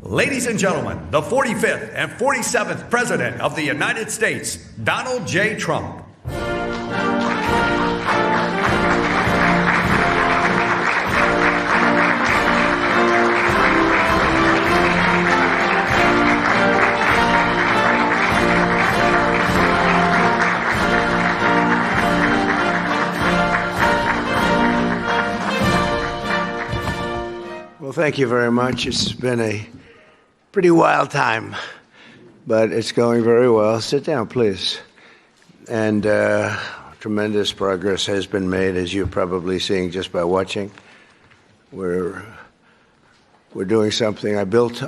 Ladies and gentlemen, the 45th and 47th President of the United States, Donald J. Trump. Well, thank you very much. It's been a pretty wild time, but it's going very well. Sit down, please. And tremendous progress has been made, as you're probably seeing just by watching. We're doing something. I built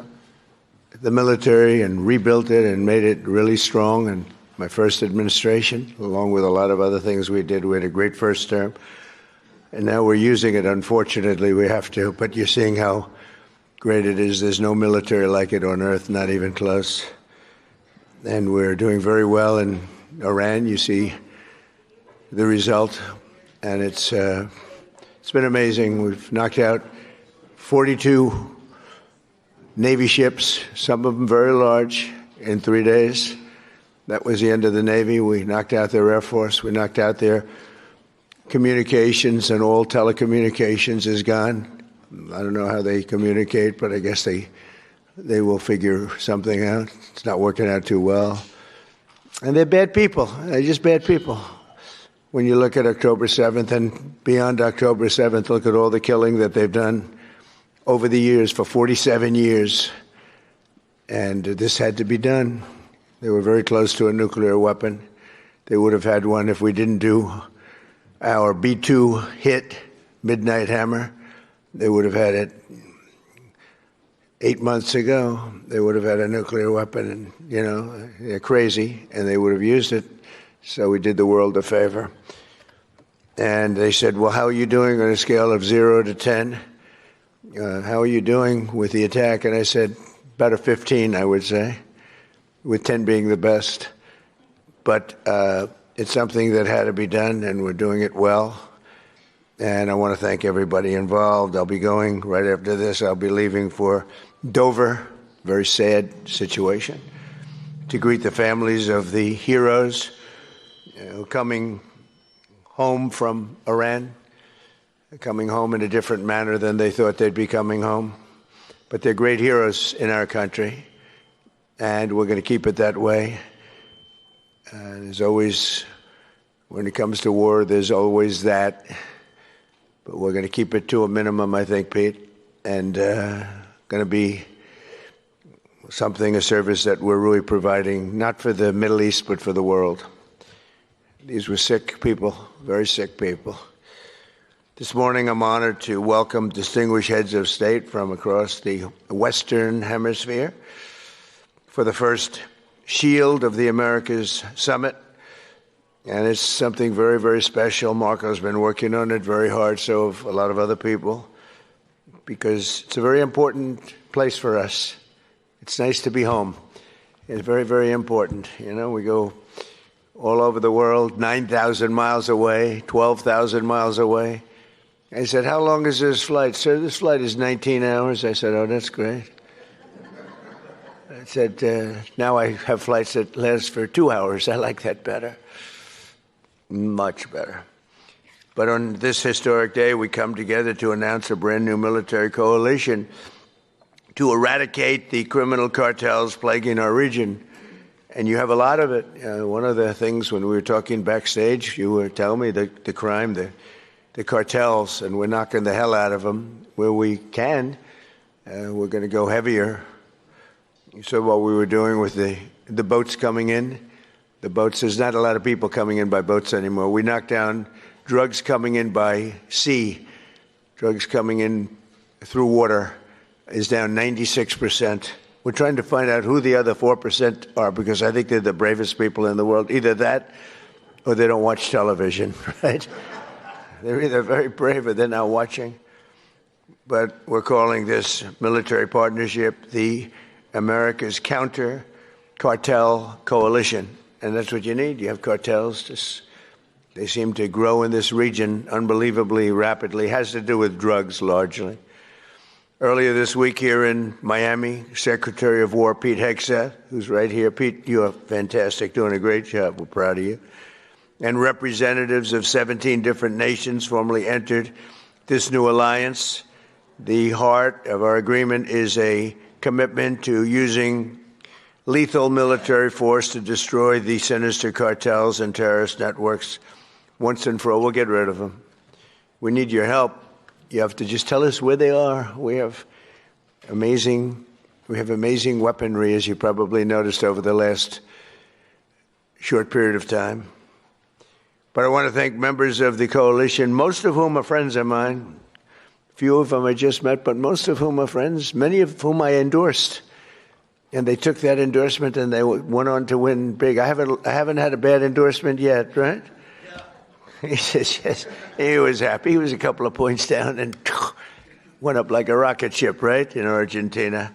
the military and rebuilt it and made it really strong in my first administration, along with a lot of other things we did. We had a great first term. And now we're using it. Unfortunately, we have to. But you're seeing how great it is. There's no military like it on earth, not even close. And we're doing very well in Iran. You see the result. And it's been amazing. We've knocked out 42 Navy ships, some of them very large, in 3 days. That was the end of the Navy. We knocked out their Air Force. We knocked out their communications, and all telecommunications is gone. I don't know how they communicate, but I guess they will figure something out. It's not working out too well. And they're bad people. They're just bad people. When you look at October 7th and beyond October 7th, look at all the killing that they've done over the years, for 47 years. And this had to be done. They were very close to a nuclear weapon. They would have had one if we didn't do our B-2 hit, Midnight Hammer. They would have had it 8 months ago. They would have had a nuclear weapon, and, you know, they're crazy, and they would have used it. So we did the world a favor. And they said, well, how are you doing on a scale of 0 to 10? How are you doing with the attack? And I said, about a 15, I would say, with 10 being the best. But it's something that had to be done, and we're doing it well. And I want to thank everybody involved. I'll be going right after this. I'll be leaving for Dover, very sad situation, to greet the families of the heroes coming home from Iran, coming home in a different manner than they thought they'd be coming home. But they're great heroes in our country, and we're going to keep it that way. There's always, when it comes to war, there's always that. But we're going to keep it to a minimum, I think, Pete, and going to be a service that we're really providing, not for the Middle East, but for the world. These were sick people, very sick people. This morning, I'm honored to welcome distinguished heads of state from across the Western Hemisphere for the first Shield of the Americas Summit. And it's something very, very special. Marco's been working on it very hard, so have a lot of other people, because it's a very important place for us. It's nice to be home. It's very, very important. You know, we go all over the world, 9,000 miles away, 12,000 miles away. I said, how long is this flight? Sir, this flight is 19 hours. I said, oh, that's great. I said, now I have flights that last for 2 hours. I like that better. Much better. But on this historic day, we come together to announce a brand new military coalition to eradicate the criminal cartels plaguing our region. And you have a lot of it. One of the things when we were talking backstage, you were telling me the crime, the cartels, and we're knocking the hell out of them where we can. We're going to go heavier. You saw what we were doing with the boats coming in. The boats, there's not a lot of people coming in by boats anymore. We knocked down drugs coming in by sea. Drugs coming in through water is down 96%. We're trying to find out who the other 4% are, because I think they're the bravest people in the world. Either that or they don't watch television, right? They're either very brave or they're not watching. But we're calling this military partnership the America's Counter Cartel Coalition. And that's what you need. You have cartels. They seem to grow in this region unbelievably rapidly. It has to do with drugs largely. Earlier this week here in Miami, Secretary of War Pete Hegseth, who's right here. Pete, you're fantastic, doing a great job. We're proud of you. And representatives of 17 different nations formally entered this new alliance. The heart of our agreement is a commitment to using lethal military force to destroy the sinister cartels and terrorist networks once and for all. We'll get rid of them. We need your help. You have to just tell us where they are. We have amazing weaponry, as you probably noticed over the last short period of time. But I want to thank members of the coalition, most of whom are friends of mine. Few of them I just met, but most of whom are friends, many of whom I endorsed. And they took that endorsement and they went on to win big. I haven't had a bad endorsement yet, right? Yeah. He says, yes. He was happy. He was a couple of points down and went up like a rocket ship, right, in Argentina.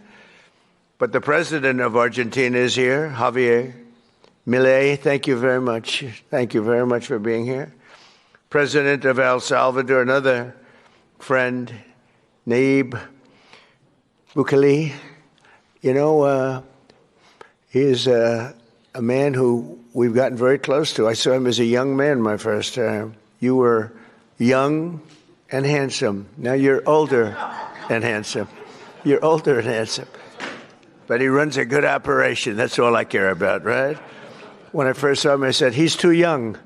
But the president of Argentina is here, Javier Milei. Thank you very much. Thank you very much for being here. President of El Salvador, another friend, Nayib Bukele. You know, he is a man who we've gotten very close to. I saw him as a young man my first time. You were young and handsome. Now you're older and handsome. You're older and handsome. But he runs a good operation. That's all I care about, right? When I first saw him, I said, he's too young.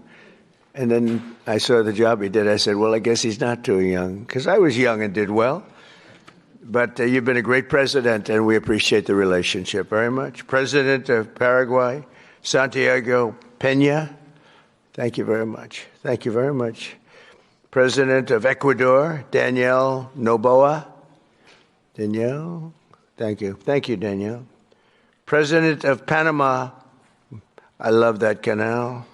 And then I saw the job he did. I said, well, I guess he's not too young, because I was young and did well. But you've been a great president, and we appreciate the relationship very much. President of Paraguay, Santiago Peña, thank you very much. Thank you very much. President of Ecuador, Danielle Noboa. Danielle, thank you. Thank you, Danielle. President of Panama, I love that canal.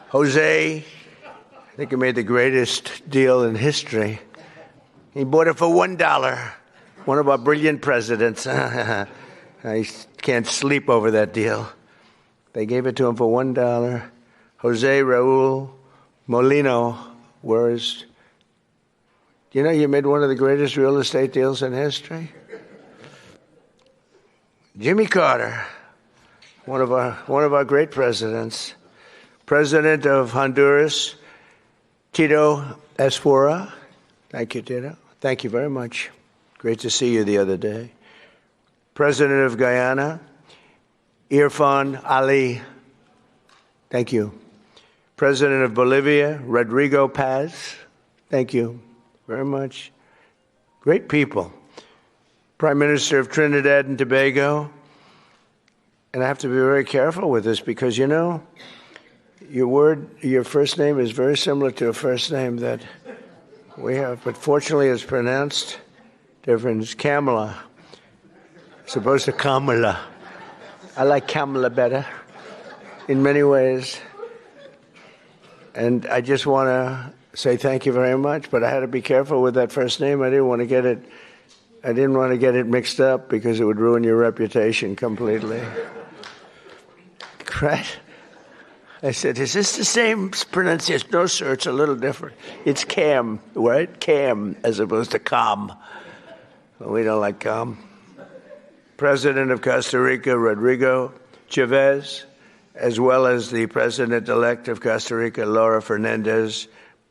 Jose, I think he made the greatest deal in history. He bought it for $1. One of our brilliant presidents. I can't sleep over that deal. They gave it to him for $1. Jose Raul Molino, you know, you made one of the greatest real estate deals in history. Jimmy Carter, one of our great presidents, President of Honduras, Tito Esfora. Thank you, Tito. Thank you very much. Great to see you the other day. President of Guyana, Irfan Ali. Thank you. President of Bolivia, Rodrigo Paz. Thank you very much. Great people. Prime Minister of Trinidad and Tobago. And I have to be very careful with this because, you know, your first name is very similar to a first name that we have, but fortunately it's pronounced different. It's Kamala. It's supposed to Kamala. I like Kamala better in many ways. And I just want to say thank you very much, but I had to be careful with that first name. I didn't want to get it mixed up because it would ruin your reputation completely. Right? I said, is this the same pronunciation? No, sir, it's a little different. It's Cam, right? Cam, as opposed to Cam. We don't like Cam. President of Costa Rica, Rodrigo Chavez, as well as the President-elect of Costa Rica, Laura Fernandez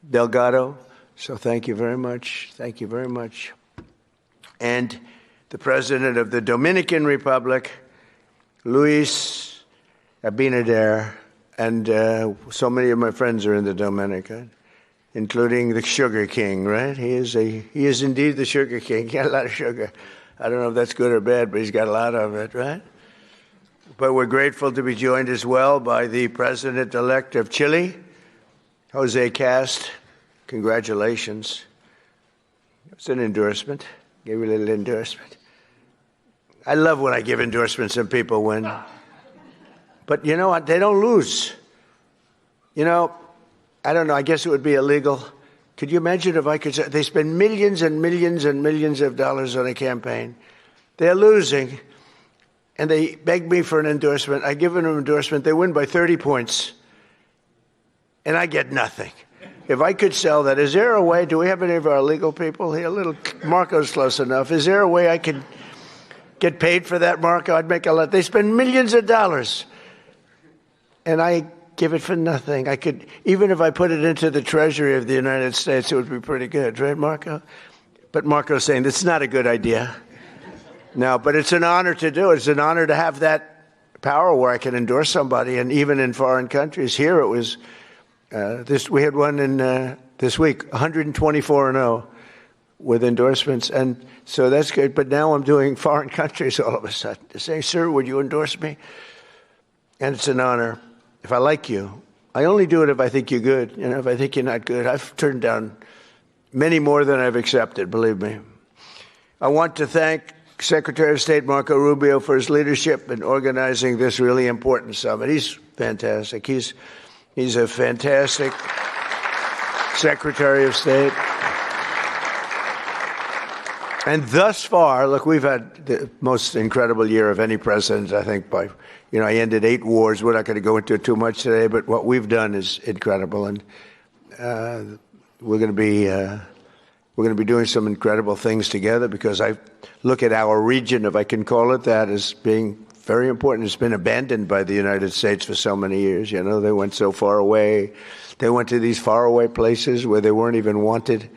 Delgado. So thank you very much. Thank you very much. And the President of the Dominican Republic, Luis Abinader. And so many of my friends are in the Dominican, including the Sugar King, right? He is indeed the Sugar King. He got a lot of sugar. I don't know if that's good or bad, but he's got a lot of it, right? But we're grateful to be joined as well by the President-elect of Chile, Jose Cast. Congratulations. It's an endorsement. Gave you a little endorsement. I love when I give endorsements and people win. But you know what? They don't lose. You know, I don't know. I guess it would be illegal. Could you imagine if I could say they spend millions and millions and millions of dollars on a campaign? They're losing, and they beg me for an endorsement. I give them an endorsement. They win by 30 points, and I get nothing. If I could sell that, is there a way? Do we have any of our legal people here? Marco's close enough. Is there a way I could get paid for that, Marco? I'd make a lot. They spend millions of dollars. And I give it for nothing. I could, even if I put it into the Treasury of the United States, it would be pretty good, right, Marco? But Marco's saying that's not a good idea. No, but it's an honor to do it. It's an honor to have that power where I can endorse somebody, and even in foreign countries. Here it was, we had one in this week, 124-0 with endorsements, and so that's good. But now I'm doing foreign countries all of a sudden. They say, sir, would you endorse me? And it's an honor. If I like you, I only do it if I think you're good. You know, if I think you're not good, I've turned down many more than I've accepted, believe me. I want to thank Secretary of State Marco Rubio for his leadership in organizing this really important summit. He's fantastic. He's a fantastic Secretary of State. And thus far, look, we've had the most incredible year of any president, I think, by, you know, I ended 8 wars. We're not going to go into it too much today, but what we've done is incredible. And we're going to be doing some incredible things together, because I look at our region, if I can call it that, as being very important. It's been abandoned by the United States for so many years. You know, they went so far away. They went to these faraway places where they weren't even wanted.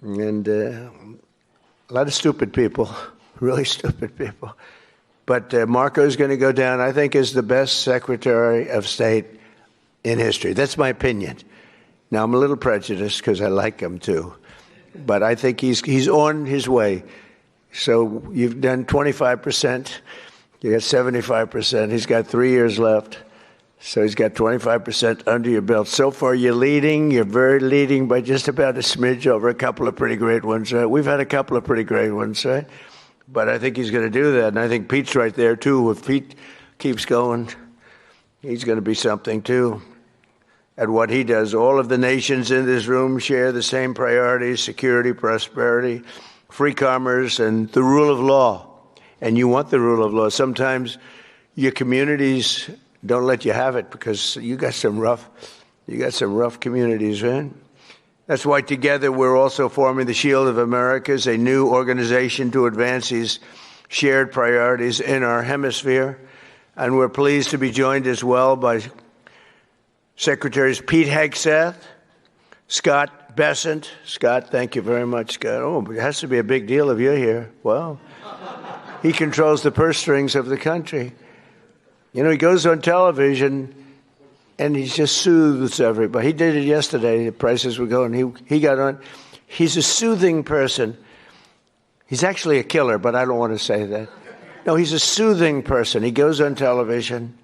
And a lot of stupid people, really stupid people. But Marco's going to go down, I think, as the best Secretary of State in history. That's my opinion. Now, I'm a little prejudiced because I like him, too. But I think he's on his way. So you've done 25%. You got 75%. He's got 3 years left. So he's got 25% under your belt. So far, you're leading. You're very leading by just about a smidge over a couple of pretty great ones. Right? We've had a couple of pretty great ones, right? But I think he's going to do that. And I think Pete's right there, too. If Pete keeps going, he's going to be something, too. At what he does. All of the nations in this room share the same priorities: security, prosperity, free commerce, and the rule of law. And you want the rule of law. Sometimes your communities don't let you have it because you got some rough communities, man. That's why together we're also forming the Shield of Americas, a new organization to advance these shared priorities in our hemisphere. And we're pleased to be joined as well by Secretaries Pete Hegseth, Scott Bessent. Scott, thank you very much, Scott. Oh, it has to be a big deal if you're here. Well, he controls the purse strings of the country. You know, he goes on television and he just soothes everybody. He did it yesterday. The prices were going. He got on. He's a soothing person. He's actually a killer, but I don't want to say that. No, he's a soothing person. He goes on television.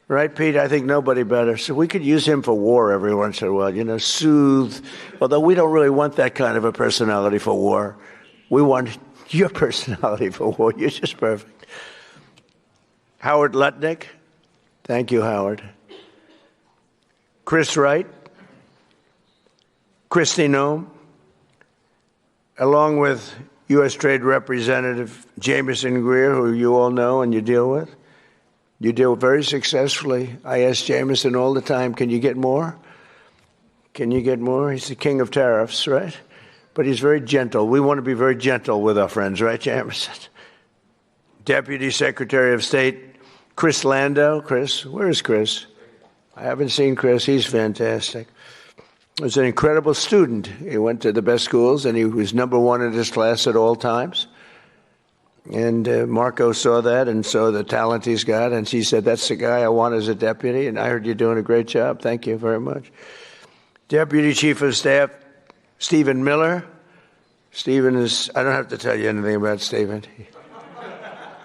Right, Pete? I think nobody better. So we could use him for war every once in a while, you know, soothe. Although we don't really want that kind of a personality for war. We want your personality for war. You're just perfect. Howard Lutnick. Thank you, Howard. Chris Wright. Kristi Noem. Along with U.S. Trade Representative Jameson Greer, who you all know and you deal with. You deal very successfully. I ask Jameson all the time, can you get more? Can you get more? He's the king of tariffs, right? But he's very gentle. We want to be very gentle with our friends, right, Jameson? Deputy Secretary of State Chris Landau. Chris, where is Chris? I haven't seen Chris. He's fantastic. He was an incredible student. He went to the best schools, and he was number one in his class at all times. And Marco saw that and saw the talent he's got, and she said, that's the guy I want as a deputy, and I heard you're doing a great job. Thank you very much. Deputy Chief of Staff Stephen Miller. Stephen is, I don't have to tell you anything about Stephen.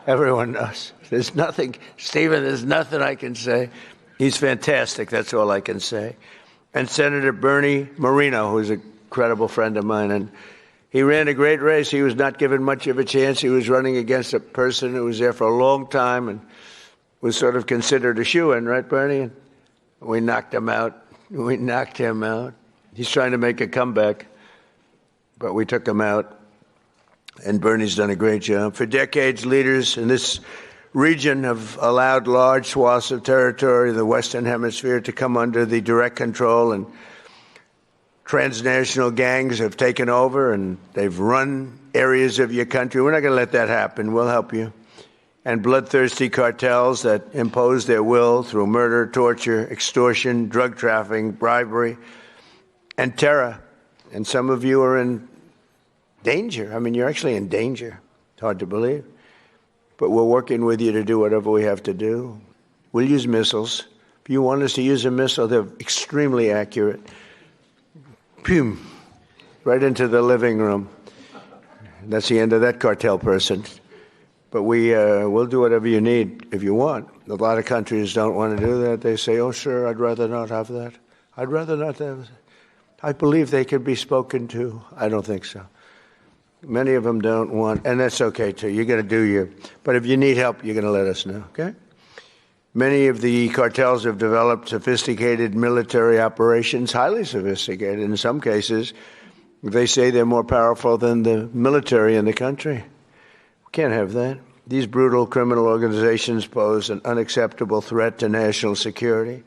Everyone knows. There's nothing, Stephen, there's nothing I can say. He's fantastic, that's all I can say. And Senator Bernie Moreno, who's a credible friend of mine, and he ran a great race. He was not given much of a chance. He was running against a person who was there for a long time and was sort of considered a shoo-in, right, Bernie? And we knocked him out. We knocked him out. He's trying to make a comeback, but we took him out. And Bernie's done a great job. For decades, leaders in this region have allowed large swaths of territory in the Western Hemisphere to come under the direct control, and transnational gangs have taken over and they've run areas of your country. We're not going to let that happen. We'll help you. And bloodthirsty cartels that impose their will through murder, torture, extortion, drug trafficking, bribery, and terror. And some of you are in danger. I mean, you're actually in danger. It's hard to believe. But we're working with you to do whatever we have to do. We'll use missiles. If you want us to use a missile, they're extremely accurate. Boom, right into the living room. That's the end of that cartel person. But we'll do whatever you need if you want. A lot of countries don't want to do that. They say, oh, sure, I'd rather not have that. I'd rather not have that. I believe they could be spoken to. I don't think so. Many of them don't want, and that's okay, too. You're going to do your, but if you need help, you're going to let us know, okay? Many of the cartels have developed sophisticated military operations, highly sophisticated. In some cases, they say they're more powerful than the military in the country. We can't have that. These brutal criminal organizations pose an unacceptable threat to national security,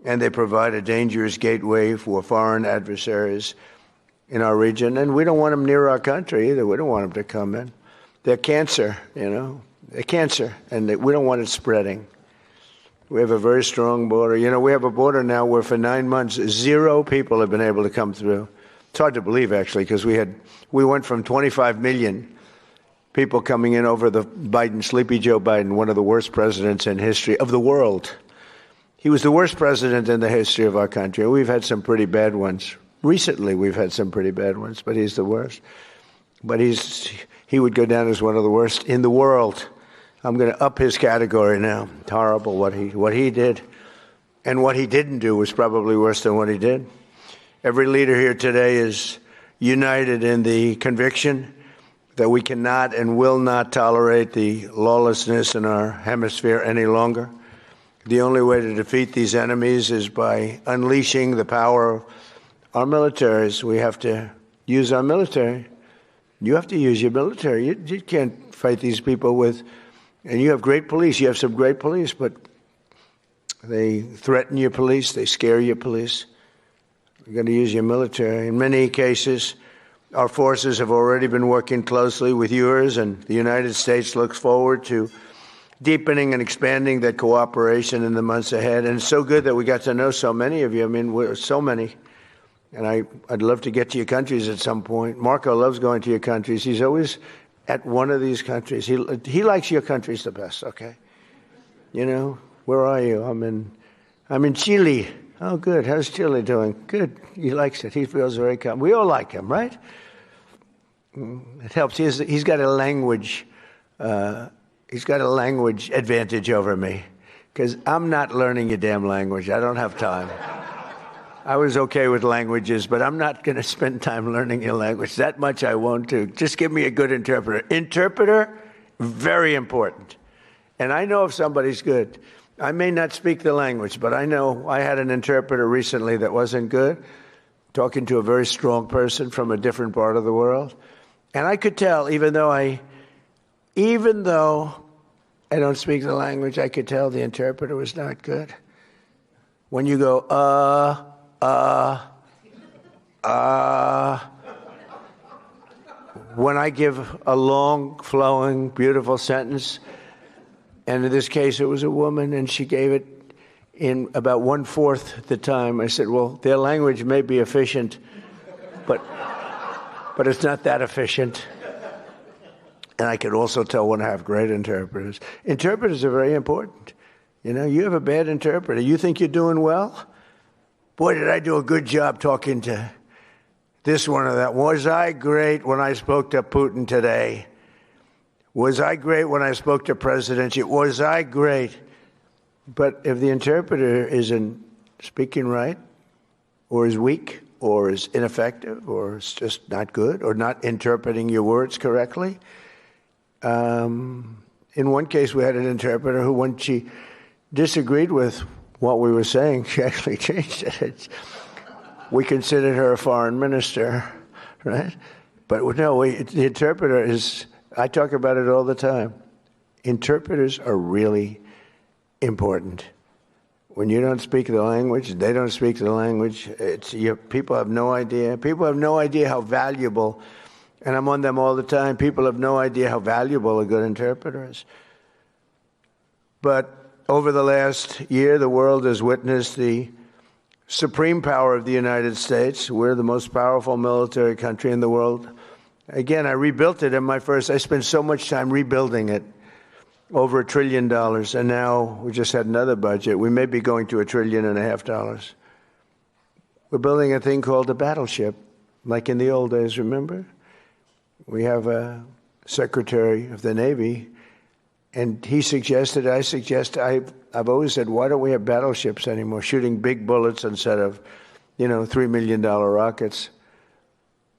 and they provide a dangerous gateway for foreign adversaries in our region. And we don't want them near our country either. We don't want them to come in. They're cancer, you know. They're cancer, and we don't want it spreading. We have a very strong border. You know, we have a border now where for 9 months, 0 people have been able to come through. It's hard to believe, actually, because we went from 25 million people coming in over the Sleepy Joe Biden, one of the worst presidents in history of the world. He was the worst president in the history of our country. We've had some pretty bad ones. Recently, we've had some pretty bad ones, but he's the worst. But he would go down as one of the worst in the world. I'm going to up his category now. It's horrible what he did. And what he didn't do was probably worse than what he did. Every leader here today is united in the conviction that we cannot and will not tolerate the lawlessness in our hemisphere any longer. The only way to defeat these enemies is by unleashing the power of our militaries. We have to use our military. You have to use your military. You can't fight these people with... And you have great police. You have some great police, but They threaten your police. They scare your police. You're going to use your military. In many cases, our forces have already been working closely with yours, and the United States looks forward to deepening and expanding that cooperation in the months ahead. And it's so good that we got to know so many of you. I mean, we're so many. And I'd love to get to your countries at some point. Marco loves going to your countries. He's always at one of these countries. He likes your countries the best, okay? You know, where are you? I'm in Chile. Oh, good. How's Chile doing? Good. He likes it. He feels very comfortable. We all like him, right? It helps. He's got a language. He's got a language advantage over me because I'm not learning your damn language. I don't have time. I was okay with languages, but I'm not going to spend time learning your language. That much I won't do. Just give me a good interpreter. Interpreter, very important. And I know if somebody's good. I may not speak the language, but I know I had an interpreter recently that wasn't good, talking to a very strong person from a different part of the world. And I could tell, even though I don't speak the language, I could tell the interpreter was not good. When you go, when I give a long, flowing, beautiful sentence, and in this case it was a woman, and she gave it in about 1/4 the time, I said, well, their language may be efficient, but it's not that efficient. And I could also tell when I have great interpreters. Interpreters are very important. You know, you have a bad interpreter. You think you're doing well? Boy, did I do a good job talking to this one or that. Was I great when I spoke to Putin today? Was I great when I spoke to President Xi? Was I great? But if the interpreter isn't speaking right, or is weak, or is ineffective, or is just not good, or not interpreting your words correctly, in one case we had an interpreter who, when she disagreed with what we were saying, she actually changed it. We considered her a foreign minister, right? But no, the interpreter is, I talk about it all the time. Interpreters are really important. When you don't speak the language, they don't speak the language. People have no idea. People have no idea how valuable, and I'm on them all the time, people have no idea how valuable a good interpreter is. But over the last year, the world has witnessed the supreme power of the United States. We're the most powerful military country in the world. Again, I rebuilt it I spent so much time rebuilding it, over $1 trillion. And now we just had another budget. We may be going to $1.5 trillion. We're building a thing called a battleship, like in the old days, remember? We have a Secretary of the Navy, and he suggested, I've always said, why don't we have battleships anymore, shooting big bullets instead of, $3 million rockets?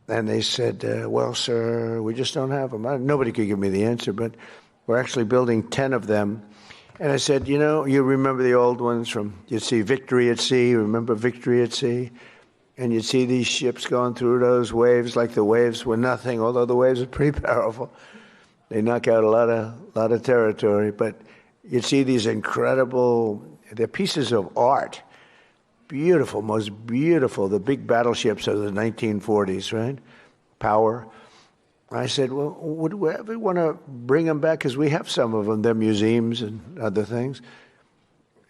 And they said, well, sir, we just don't have them. Nobody could give me the answer, but we're actually building 10 of them. And I said, you remember the old ones you'd see Victory at Sea, remember Victory at Sea? And you'd see these ships going through those waves like the waves were nothing, although the waves are pretty powerful. They knock out a lot of territory, but you'd see these incredible, they're pieces of art. Beautiful, most beautiful, the big battleships of the 1940s, right? Power. I said, well, would we ever want to bring them back? Because we have some of them. They're museums and other things.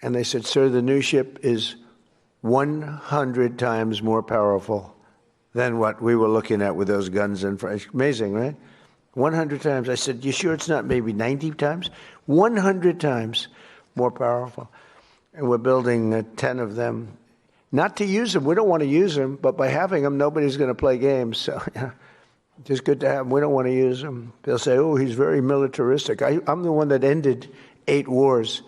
And they said, sir, the new ship is 100 times more powerful than what we were looking at with those guns in front. Amazing, right? 100 times. I said, you sure it's not maybe 90 times? 100 times more powerful. And we're building 10 of them. Not to use them. We don't want to use them, but by having them, nobody's going to play games. So, just good to have them. We don't want to use them. They'll say, oh, he's very militaristic. I'm the one that ended 8 wars.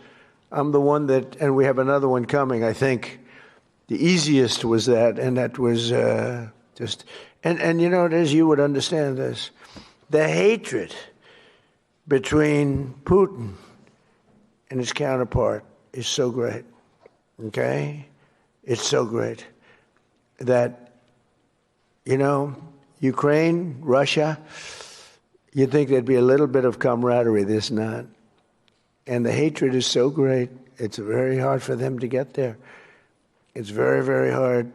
I'm the one that, and we have another one coming, I think. The easiest was that, and that was just, and as you would understand this, the hatred between Putin and his counterpart is so great, okay? It's so great that, Ukraine, Russia, you'd think there'd be a little bit of camaraderie, there's not. And the hatred is so great. it's very hard for them to get there. It's very, very hard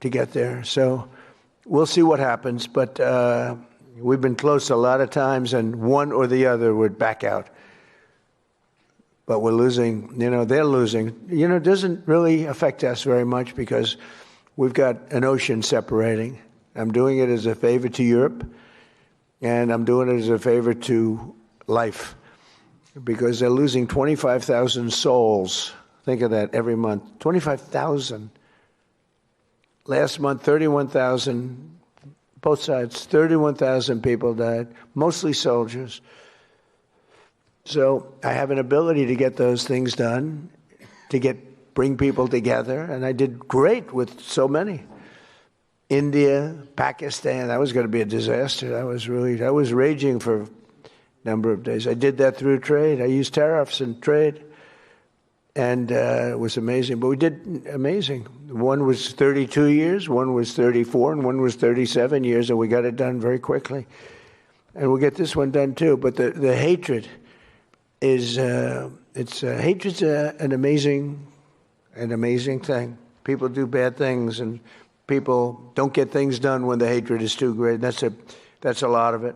to get there. So we'll see what happens. But we've been close a lot of times, and one or the other would back out. But we're losing, they're losing. It doesn't really affect us very much because we've got an ocean separating. I'm doing it as a favor to Europe, and I'm doing it as a favor to life, because they're losing 25,000 souls. Think of that every month. 25,000. Last month, 31,000, both sides, 31,000 people died, mostly soldiers. So I have an ability to get those things done, to bring people together, and I did great with so many. India, Pakistan, that was going to be a disaster. I was raging for a number of days. I did that through trade. I used tariffs and trade, and it was amazing. But we did amazing. One was 32 years, one was 34, and one was 37 years, and we got it done very quickly. And we'll get this one done too. But the hatred is hatred's an amazing thing. People do bad things, and people don't get things done when the hatred is too great. That's a lot of it.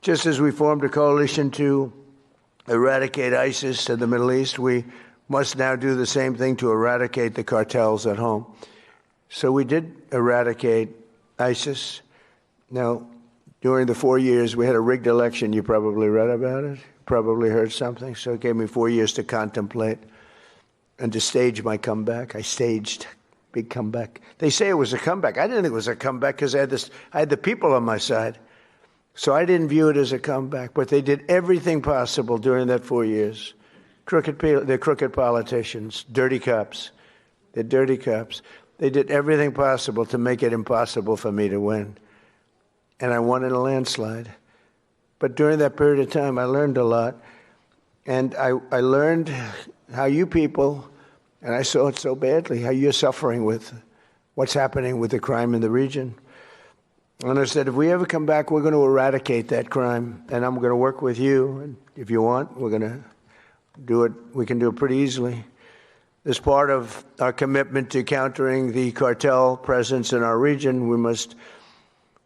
Just as we formed a coalition to eradicate ISIS in the Middle East, we must now do the same thing to eradicate the cartels at home. So we did eradicate ISIS. Now, during the 4 years, we had a rigged election. You probably read about it, probably heard something. So it gave me 4 years to contemplate and to stage my comeback. I staged big comeback. They say it was a comeback. I didn't think it was a comeback because I had the people on my side. So I didn't view it as a comeback. But they did everything possible during that 4 years. They're crooked politicians, dirty cops. They're dirty cops. They did everything possible to make it impossible for me to win. And I won in a landslide. But during that period of time, I learned a lot. And I learned how you people, and I saw it so badly, how you're suffering with what's happening with the crime in the region. And I said, if we ever come back, we're going to eradicate that crime. And I'm going to work with you. And if you want, we're going to do it. We can do it pretty easily. As part of our commitment to countering the cartel presence in our region, we must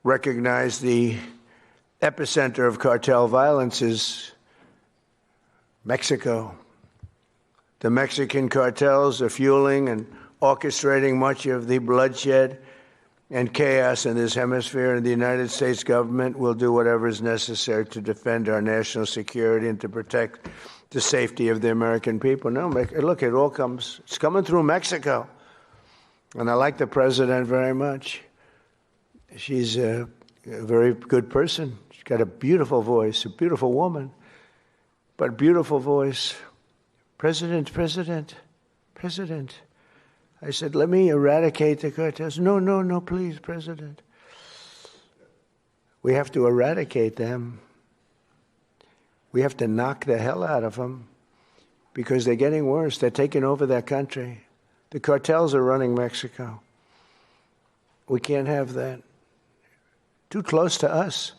recognize the epicenter of cartel violence is Mexico. The Mexican cartels are fueling and orchestrating much of the bloodshed and chaos in this hemisphere, and the United States government will do whatever is necessary to defend our national security and to protect the safety of the American people. No, look, it's coming through Mexico. And I like the president very much. She's a very good person. She's got a beautiful voice, a beautiful woman, but beautiful voice. President. I said, let me eradicate the cartels. No, please, President. We have to eradicate them. We have to knock the hell out of them because they're getting worse. They're taking over that country. The cartels are running Mexico. We can't have that. Too close to us.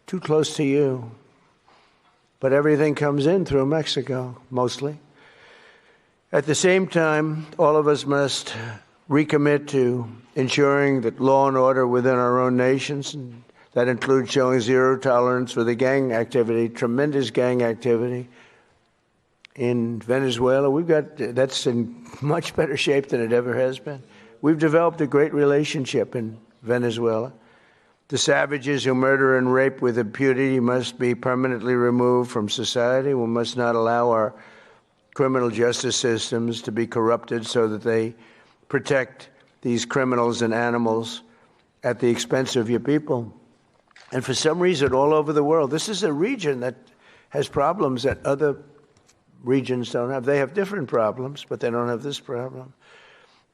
Too close to you. But everything comes in through Mexico, mostly. At the same time, all of us must recommit to ensuring that law and order within our own nations, and that includes showing zero tolerance for the gang activity, tremendous gang activity in Venezuela. That's in much better shape than it ever has been. We've developed a great relationship in Venezuela. The savages who murder and rape with impunity must be permanently removed from society. We must not allow our criminal justice systems to be corrupted so that they protect these criminals and animals at the expense of your people. And for some reason, all over the world, this is a region that has problems that other regions don't have. They have different problems, but they don't have this problem.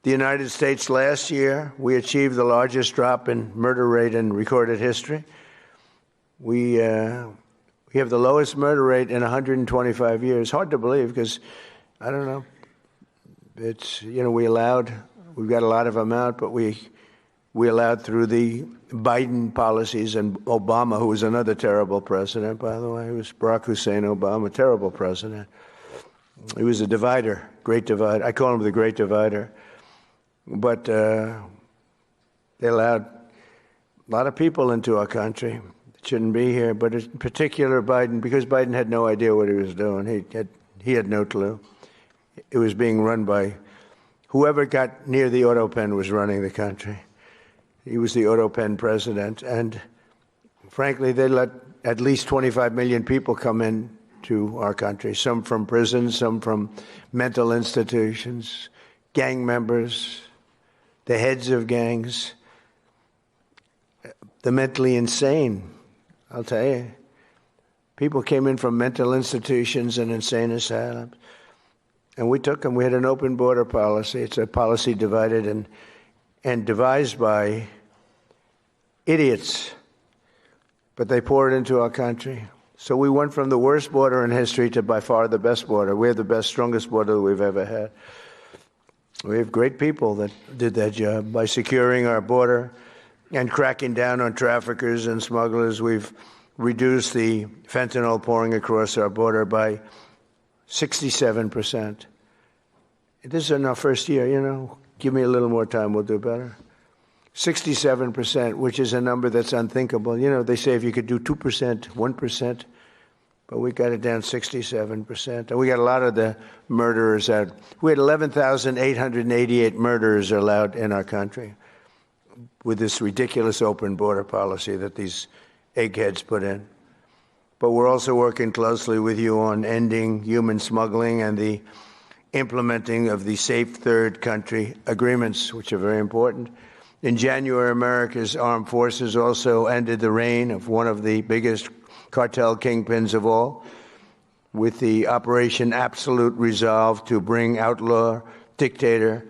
The United States last year, we achieved the largest drop in murder rate in recorded history. We have the lowest murder rate in 125 years. Hard to believe because, I don't know, it's, we've got a lot of them out, but we allowed through the Biden policies and Obama, who was another terrible president, by the way. It was Barack Hussein Obama, terrible president. He was a divider, great divider. I call him the great divider. But they allowed a lot of people into our country that shouldn't be here, but in particular Biden, because Biden had no idea what he was doing. He had no clue. It was being run by whoever got near the auto pen was running the country. He was the auto pen president. And frankly, they let at least 25 million people come in to our country, some from prisons, some from mental institutions, gang members, the heads of gangs, the mentally insane, I'll tell you. People came in from mental institutions and insane asylums. And we took them. We had an open border policy. It's a policy divided and devised by idiots. But they poured into our country. So we went from the worst border in history to by far the best border. We have the best, strongest border we've ever had. We have great people that did that job. By securing our border and cracking down on traffickers and smugglers, we've reduced the fentanyl pouring across our border by 67%. This is in our first year, you know. Give me a little more time, we'll do better. 67%, which is a number that's unthinkable. You know, they say if you could do 2%, 1%, but we got it down 67%. And we got a lot of the murderers out. We had 11,888 murderers allowed in our country with this ridiculous open border policy that these eggheads put in. But we're also working closely with you on ending human smuggling and the implementing of the safe third country agreements, which are very important. In January, America's armed forces also ended the reign of one of the biggest cartel kingpins of all, with the Operation Absolute Resolve to bring outlaw dictator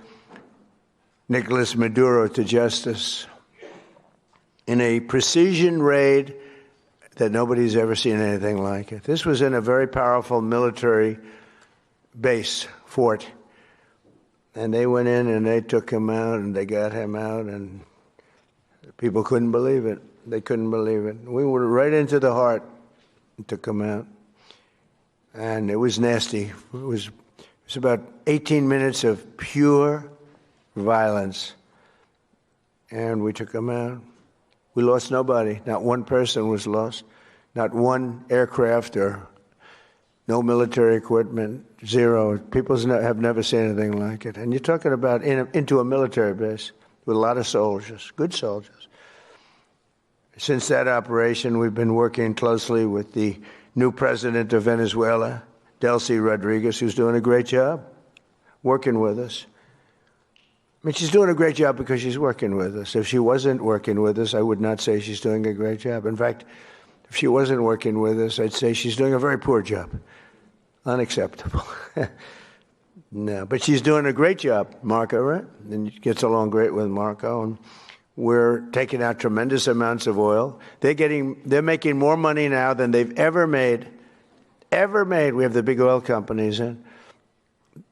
Nicolas Maduro to justice in a precision raid that nobody's ever seen anything like it. This was in a very powerful military base, fort. And they went in and they took him out and they got him out, and people couldn't believe it. They couldn't believe it. We were right into the heart and took him out. And it was nasty. It was about 18 minutes of pure violence. And we took him out. We lost nobody. Not one person was lost. Not one aircraft or no military equipment, zero. People have never seen anything like it. And you're talking about into a military base with a lot of soldiers, good soldiers. Since that operation, we've been working closely with the new president of Venezuela, Delcy Rodriguez, who's doing a great job working with us. I mean, she's doing a great job because she's working with us. If she wasn't working with us, I would not say she's doing a great job. In fact, if she wasn't working with us, I'd say she's doing a very poor job. Unacceptable. No, but she's doing a great job, Marco, right? And she gets along great with Marco. And we're taking out tremendous amounts of oil. They're making more money now than they've ever made. Ever made. We have the big oil companies in.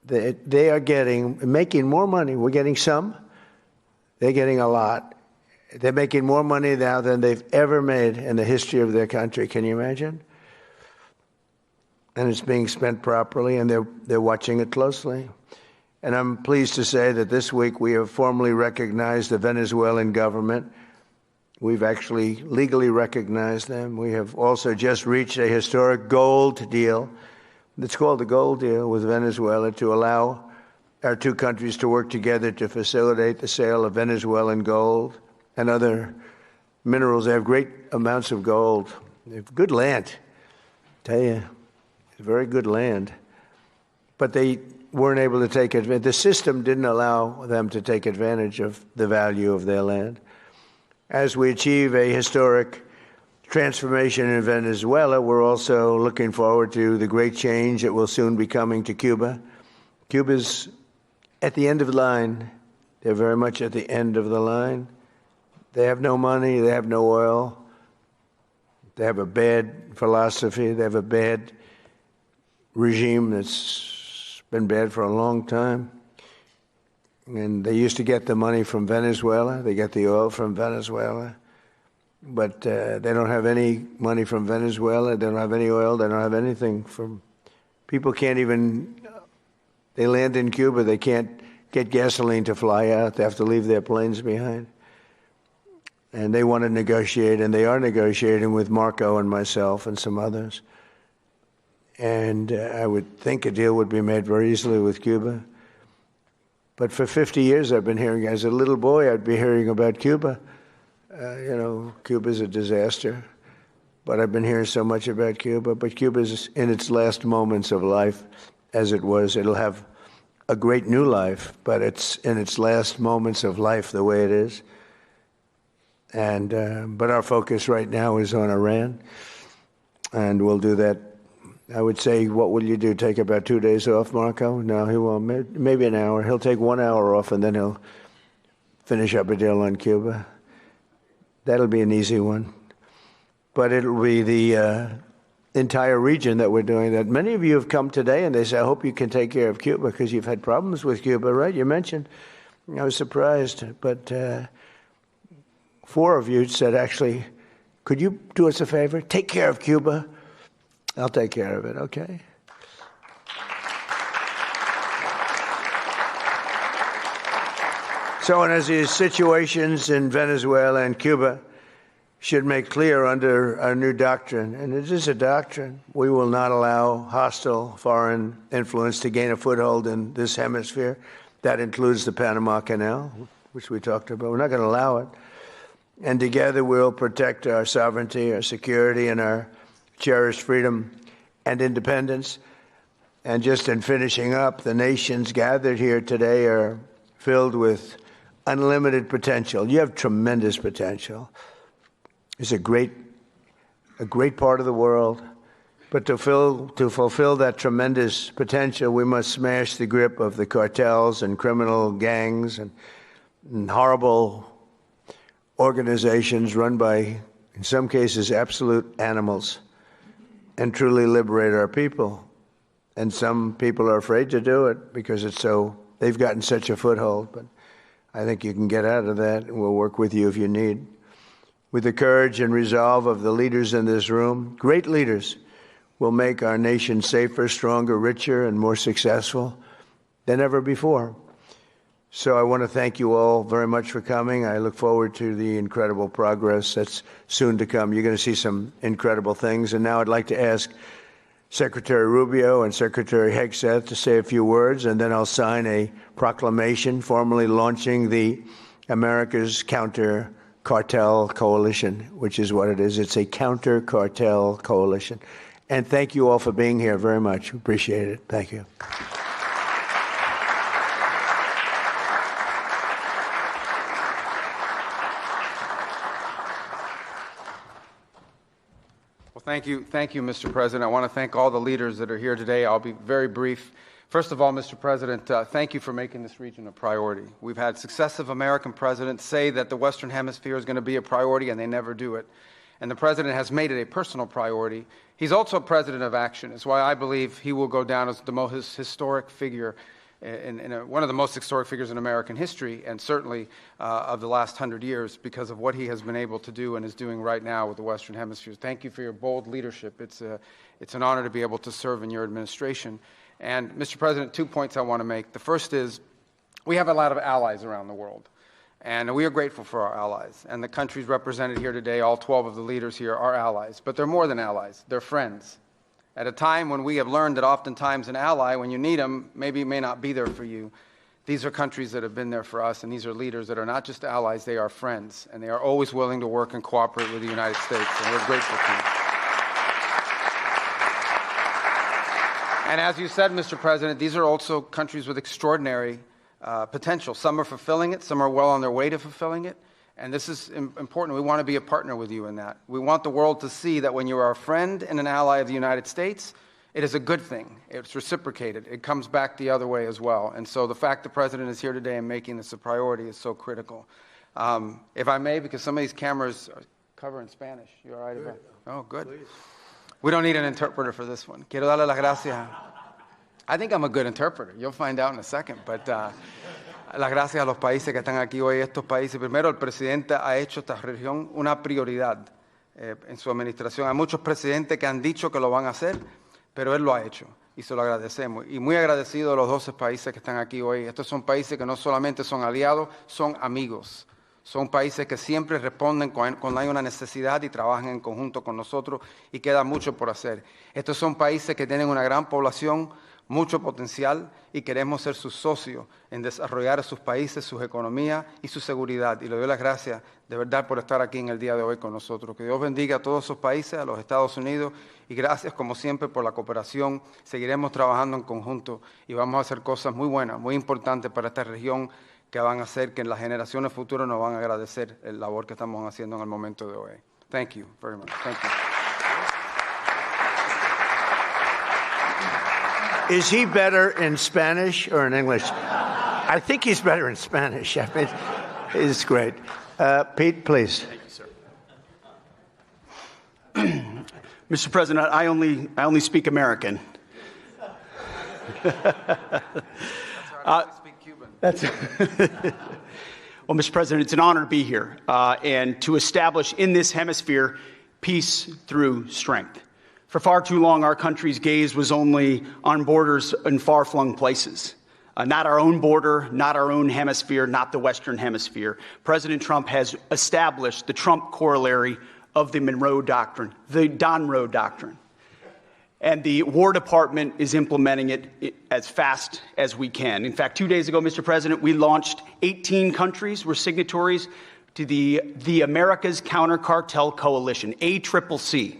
They are making more money. We're getting some. They're getting a lot. They're making more money now than they've ever made in the history of their country. Can you imagine? And it's being spent properly, and they're watching it closely. And I'm pleased to say that this week we have formally recognized the Venezuelan government. We've actually legally recognized them. We have also just reached a historic gold deal. It's called the gold deal with Venezuela to allow our two countries to work together to facilitate the sale of Venezuelan gold and other minerals. They have great amounts of gold. They have good land, I tell you. Very good land. But they weren't able to take advantage. The system didn't allow them to take advantage of the value of their land. As we achieve a historic transformation in Venezuela, we're also looking forward to the great change that will soon be coming to Cuba. Cuba's at the end of the line. They're very much at the end of the line. They have no money. They have no oil. They have a bad philosophy. They have a bad regime that's been bad for a long time. And they used to get the money from Venezuela. They get the oil from Venezuela. But they don't have any money from Venezuela. They don't have any oil. They don't have anything from People can't even, they land in Cuba, they can't get gasoline to fly out. They have to leave their planes behind. And they want to negotiate, and they are negotiating with Marco and myself and some others. And I would think a deal would be made very easily with Cuba. But for 50 years I've been hearing, as a little boy, I'd be hearing about Cuba. Cuba's a disaster. But I've been hearing so much about Cuba. But Cuba's in its last moments of life, as it was. It'll have a great new life, but it's in its last moments of life the way it is. And but our focus right now is on Iran. And we'll do that. I would say, what will you do? Take about 2 days off, Marco? No, he won't. Maybe an hour. He'll take 1 hour off, and then he'll finish up a deal on Cuba. That'll be an easy one. But it'll be the entire region that we're doing that. Many of you have come today, and they say, I hope you can take care of Cuba, because you've had problems with Cuba, right? You mentioned. I was surprised. But 4 of you said, actually, could you do us a favor? Take care of Cuba. I'll take care of it, okay? So, and as these situations in Venezuela and Cuba should make clear under our new doctrine, and it is a doctrine, we will not allow hostile foreign influence to gain a foothold in this hemisphere. That includes the Panama Canal, which we talked about. We're not going to allow it. And together we'll protect our sovereignty, our security, and our cherished freedom and independence. And just in finishing up, the nations gathered here today are filled with unlimited potential. You have tremendous potential. It's a great part of the world. But to fulfill that tremendous potential, we must smash the grip of the cartels and criminal gangs and horrible organizations run by, in some cases, absolute animals, and truly liberate our people. And some people are afraid to do it because they've gotten such a foothold. But I think you can get out of that, and we'll work with you if you need. With the courage and resolve of the leaders in this room, great leaders will make our nation safer, stronger, richer, and more successful than ever before. So I want to thank you all very much for coming. I look forward to the incredible progress that's soon to come. You're going to see some incredible things. And now I'd like to ask Secretary Rubio and Secretary Hegseth to say a few words, and then I'll sign a proclamation formally launching the America's Counter Cartel Coalition, which is what it is. It's a Counter Cartel Coalition. And thank you all for being here very much. Appreciate it. Thank you. Thank you, Mr. President. I want to thank all the leaders that are here today. I'll be very brief. First of all, Mr. President, thank you for making this region a priority. We've had successive American presidents say that the Western Hemisphere is going to be a priority, and they never do it. And the President has made it a personal priority. He's also a president of action. It's why I believe he will go down as the most historic figure, one of the most historic figures in American history, and certainly of the last 100 years, because of what he has been able to do and is doing right now with the Western Hemisphere. Thank you for your bold leadership. It's an honor to be able to serve in your administration. And, Mr. President, 2 points I want to make. The first is we have a lot of allies around the world, and we are grateful for our allies. And the countries represented here today, all 12 of the leaders here, are allies. But they're more than allies. They're friends. At a time when we have learned that oftentimes an ally, when you need them, maybe may not be there for you. These are countries that have been there for us, and these are leaders that are not just allies, they are friends. And they are always willing to work and cooperate with the United States, and we're grateful to them. And as you said, Mr. President, these are also countries with extraordinary potential. Some are fulfilling it, some are well on their way to fulfilling it. And this is important. We want to be a partner with you in that. We want the world to see that when you are a friend and an ally of the United States, it is a good thing. It's reciprocated. It comes back the other way as well. And so the fact the President is here today and making this a priority is so critical. If I may, because some of these cameras are covered in Spanish. You all right about it? Oh, good. Please. We don't need an interpreter for this one. Quiero darle las gracias. I think I'm a good interpreter. You'll find out in a second. But las gracias a los países que están aquí hoy. Estos países, primero, el presidente ha hecho esta región una prioridad en su administración. Hay muchos presidentes que han dicho que lo van a hacer, pero él lo ha hecho. y se lo agradecemos. Y muy agradecido a los 12 países que están aquí hoy. Estos son países que no solamente son aliados, son amigos. Son países que siempre responden cuando hay una necesidad y trabajan en conjunto con nosotros y queda mucho por hacer. Estos son países que tienen una gran población, mucho potencial y queremos ser sus socios en desarrollar sus países, sus economías y su seguridad. Y le doy las gracias de verdad por estar aquí en el día de hoy con nosotros. Que Dios bendiga a todos esos países, a los Estados Unidos y gracias como siempre por la cooperación. Seguiremos trabajando en conjunto y vamos a hacer cosas muy buenas, muy importantes para esta región que van a hacer que en las generaciones futuras nos van a agradecer la labor que estamos haciendo en el momento de hoy. Thank you very much. Thank you. Is he better in Spanish or in English? I think he's better in Spanish. I mean, it's great. Pete, please. Thank you, sir. Mr. President, I only speak American. Speak Cuban. Well, Mr. President, it's an honor to be here and to establish in this hemisphere peace through strength. For far too long, our country's gaze was only on borders in far-flung places. Not our own border, not our own hemisphere, not the Western Hemisphere. President Trump has established the Trump corollary of the Monroe Doctrine, the Donroe Doctrine. And the War Department is implementing it as fast as we can. In fact, 2 days ago, Mr. President, we launched 18 countries were signatories to the America's Counter Cartel Coalition, ACCC,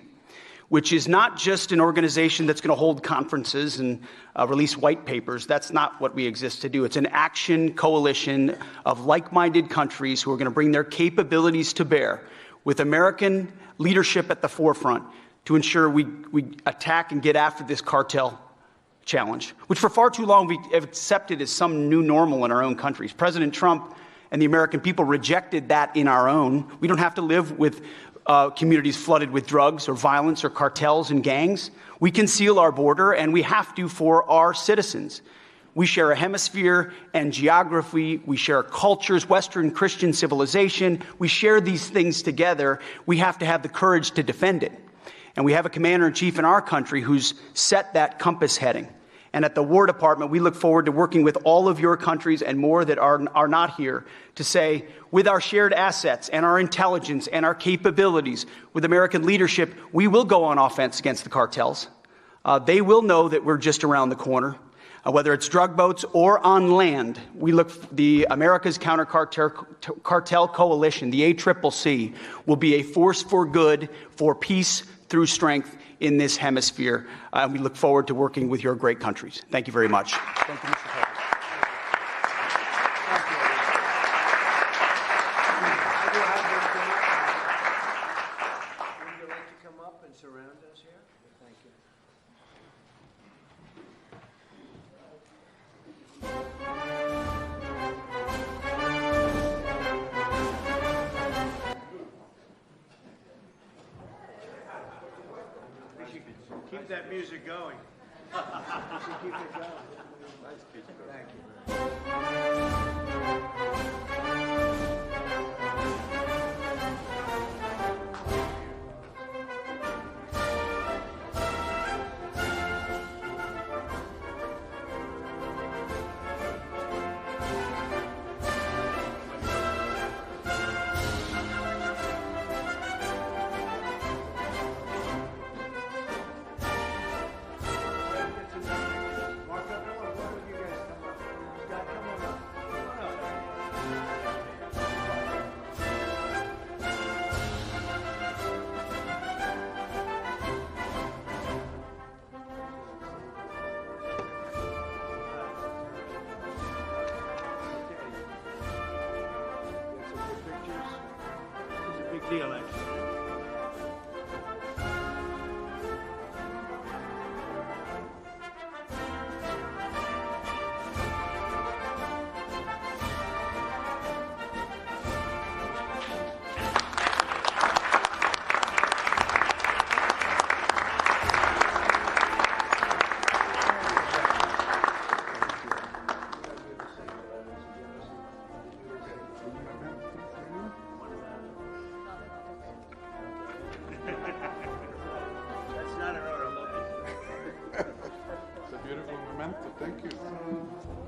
which is not just an organization that's going to hold conferences and release white papers. That's not what we exist to do. It's an action coalition of like-minded countries who are going to bring their capabilities to bear with American leadership at the forefront to ensure we attack and get after this cartel challenge, which for far too long we have accepted as some new normal in our own countries. President Trump and the American people rejected that in our own. We don't have to live with communities flooded with drugs or violence or cartels and gangs. We can seal our border, and we have to for our citizens. We share a hemisphere and geography. We share cultures, Western Christian civilization. We share these things together. We have to have the courage to defend it. And we have a commander-in-chief in our country who's set that compass heading. And at the War Department, we look forward to working with all of your countries and more that are not here to say, with our shared assets and our intelligence and our capabilities, with American leadership, we will go on offense against the cartels. They will know that we're just around the corner. Whether it's drug boats or on land, the America's Counter Cartel Coalition, the ACCC, will be a force for good, for peace through strength in this hemisphere. We look forward to working with your great countries. Thank you very much. Thank you, Mr. President. Would you like to come up and surround us here? Thank you. Keep that music going. Keep it going. Thank you. The election. Thank you.